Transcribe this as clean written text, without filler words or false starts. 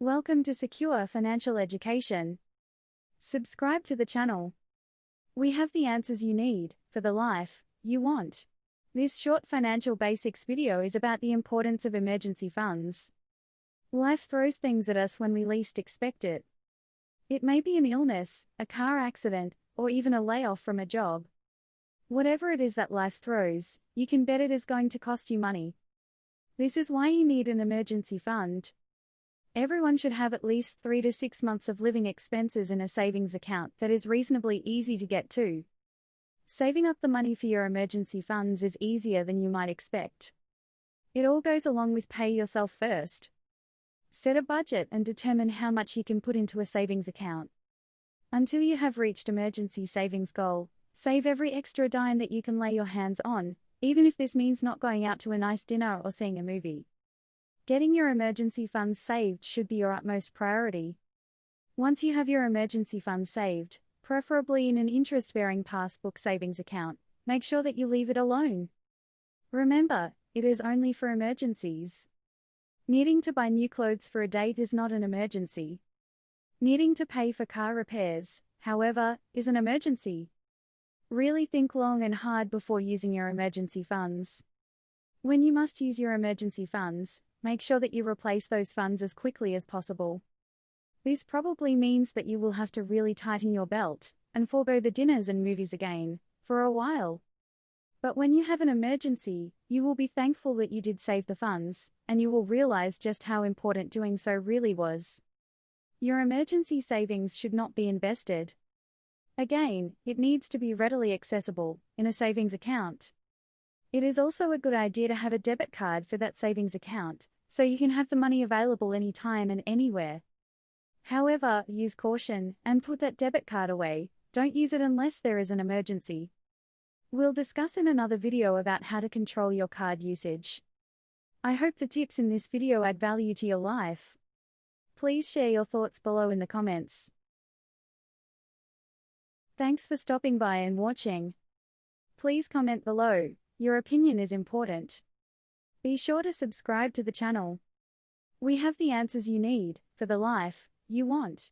Welcome to Secure Financial Education. Subscribe to the channel. We have the answers you need for the life you want. This short financial basics video is about the importance of emergency funds. Life throws things at us when we least expect it. It may be an illness, a car accident, or even a layoff from a job. Whatever it is that life throws, you can bet it is going to cost you money. This is why you need an emergency fund. Everyone should have at least 3 to 6 months of living expenses in a savings account that is reasonably easy to get to. Saving up the money for your emergency funds is easier than you might expect. It all goes along with pay yourself first. Set a budget and determine how much you can put into a savings account. Until you have reached emergency savings goal, save every extra dime that you can lay your hands on, even if this means not going out to a nice dinner or seeing a movie. Getting your emergency funds saved should be your utmost priority. Once you have your emergency funds saved, preferably in an interest-bearing passbook savings account, make sure that you leave it alone. Remember, it is only for emergencies. Needing to buy new clothes for a date is not an emergency. Needing to pay for car repairs, however, is an emergency. Really think long and hard before using your emergency funds. When you must use your emergency funds, make sure that you replace those funds as quickly as possible. This probably means that you will have to really tighten your belt and forego the dinners and movies again for a while. But when you have an emergency, you will be thankful that you did save the funds, and you will realize just how important doing so really was. Your emergency savings should not be invested. Again, it needs to be readily accessible in a savings account. It is also a good idea to have a debit card for that savings account, so you can have the money available anytime and anywhere. However, use caution and put that debit card away. Don't use it unless there is an emergency. We'll discuss in another video about how to control your card usage. I hope the tips in this video add value to your life. Please share your thoughts below in the comments. Thanks for stopping by and watching. Please comment below. Your opinion is important. Be sure to subscribe to the channel. We have the answers you need for the life you want.